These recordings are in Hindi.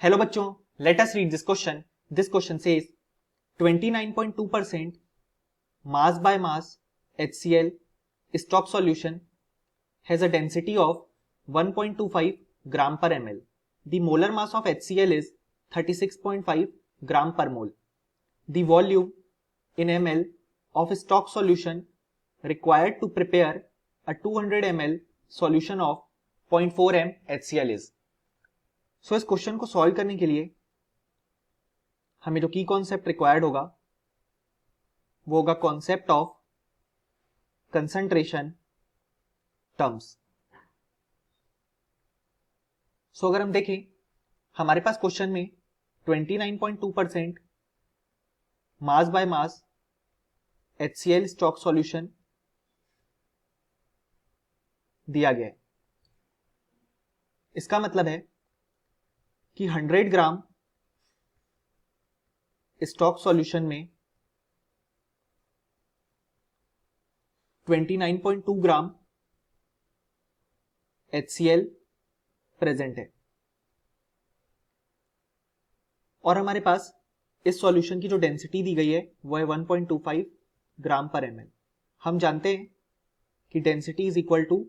हेलो बच्चों, let us read this question. This question says 29.2% mass by mass HCl stock solution has a density of 1.25 gram per ml. The molar mass of HCl is 36.5 gram per mole. The volume in ml of stock solution required to prepare a 200 ml solution of 0.4 m HCl is. सो इस क्वेश्चन को सॉल्व करने के लिए हमें जो की कॉन्सेप्ट रिक्वायर्ड होगा वो होगा कॉन्सेप्ट ऑफ कंसंट्रेशन टर्म्स. सो अगर हम देखें हमारे पास क्वेश्चन में 29.2% mass by mass HCl stock solution दिया गया है. इसका मतलब है कि 100 ग्राम स्टॉक सॉल्यूशन में 29.2 ग्राम HCl प्रेजेंट है और हमारे पास इस सॉल्यूशन की जो डेंसिटी दी गई है वो है 1.25 ग्राम पर ml. हम जानते हैं कि density is equal to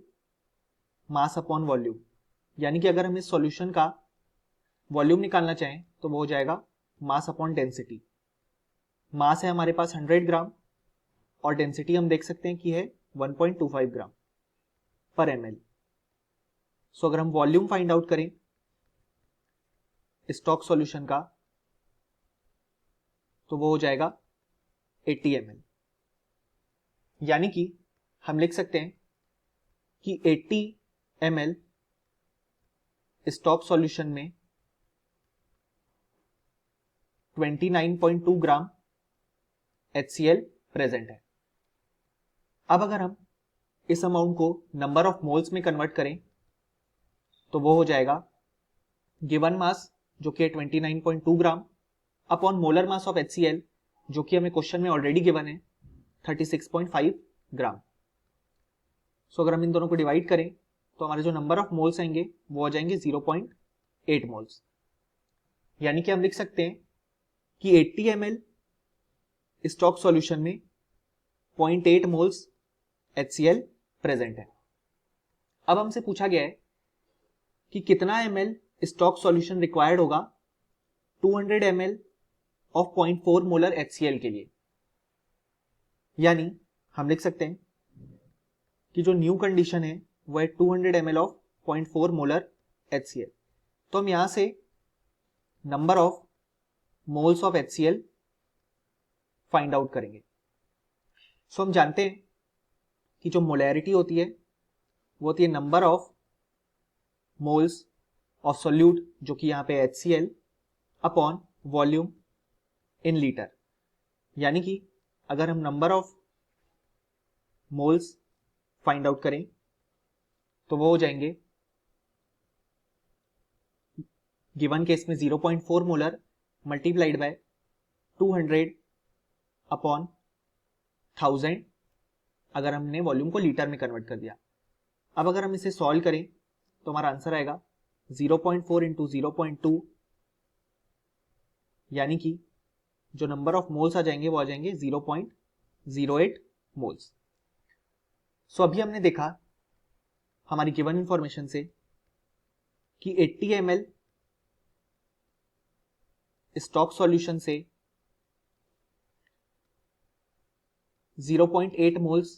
mass upon volume, यानी कि अगर हम इस सॉल्यूशन का वॉल्यूम निकालना चाहें तो वो हो जाएगा मास अपॉन डेंसिटी. मास है हमारे पास 100 ग्राम और डेंसिटी हम देख सकते हैं कि है 1.25 ग्राम पर ml. सो अगर हम वॉल्यूम फाइंड आउट करें स्टॉक सॉल्यूशन का तो वो हो जाएगा 80 ml. यानी कि हम लिख सकते हैं कि 80 ml स्टॉक सॉल्यूशन में 29.2 ग्राम HCl प्रेजेंट है. अब अगर हम इस अमाउंट को नंबर ऑफ मोल्स में कन्वर्ट करें तो वो हो जाएगा गिवन मास जो कि है 29.2 ग्राम upon molar mass of HCl जो कि हमें क्वेश्चन में ऑलरेडी गिवन है 36.5 ग्राम. सो अगर हम इन दोनों को डिवाइड करें तो हमारे जो नंबर ऑफ मोल्स आएंगे वो हो जाएंगे 0.8 मोल्स. यानी कि हम लिख सकते हैं कि 80 ml स्टॉक सॉल्यूशन में 0.8 मोल्स HCl प्रेजेंट है. अब हमसे पूछा गया है कि कितना ml स्टॉक सॉल्यूशन रिक्वायर्ड होगा 200 ml ऑफ 0.4 मोलर HCl के लिए. यानी हम लिख सकते हैं कि जो न्यू कंडीशन है वो है 200 ml ऑफ 0.4 मोलर HCl. तो हम यहां से number of moles of HCl find out करेंगे. सो हम जानते हैं कि जो मोलैरिटी होती है वो होती है number of moles of solute जो कि यहां पे HCl upon volume in litre. यानी कि अगर हम number of moles find out करें तो वो हो जाएंगे गिवन केस में 0.4 मोलर मल्टीप्लाइड बाय 200 अपॉन 1000 अगर हमने वॉल्यूम को लीटर में कन्वर्ट कर दिया. अब अगर हम इसे सॉल्व करें तो हमारा आंसर आएगा 0.4 इंटू 0.2 यानी कि जो नंबर ऑफ मोल्स आ जाएंगे वो आ जाएंगे 0.08 मोल्स. सो अभी हमने देखा हमारी गिवन इंफॉर्मेशन से कि 80 ml स्टॉक सॉल्यूशन से 0.8 मोल्स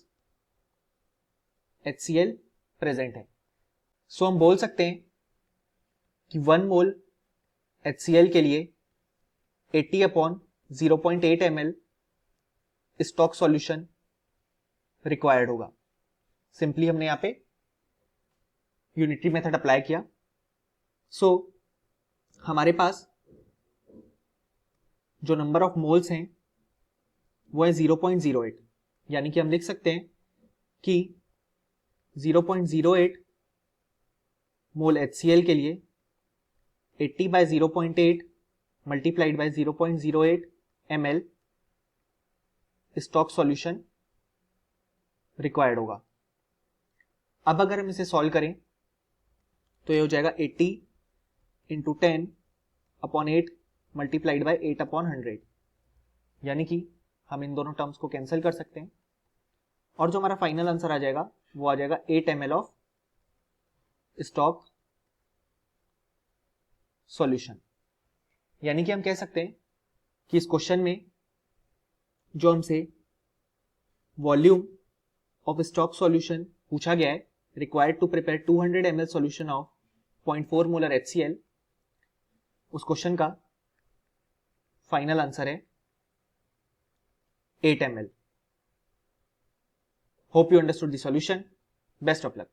HCl प्रेजेंट है. सो हम बोल सकते हैं कि 1 मोल HCl के लिए 80 upon 0.8 ml stock solution required होगा. सिंपली हमने यहां पे यूनिटरी मेथड अप्लाई किया. सो हमारे पास जो नंबर ऑफ मोल्स हैं वो है 0.08. यानी कि हम लिख सकते हैं कि 0.08 मोल HCl के लिए 80 by 0.8 multiplied by 0.08 ml stock solution required होगा. अब अगर हम इसे सॉल्व करें तो ये हो जाएगा 80 into 10 upon 8 multiplied by 8 upon 100, यानी कि हम इन दोनों टर्म्स को कैंसिल कर सकते हैं और जो हमारा फाइनल आंसर आ जाएगा वो आ जाएगा 8 ml ऑफ स्टॉक सॉल्यूशन। यानी कि हम कह सकते हैं कि इस क्वेश्चन में जो हमसे वॉल्यूम ऑफ स्टॉक सॉल्यूशन पूछा गया है, required to prepare 200 ml solution of 0.4 molar HCl, उस क्वेश्चन का फाइनल आंसर है 8 ml। Hope you understood the solution. Best of luck.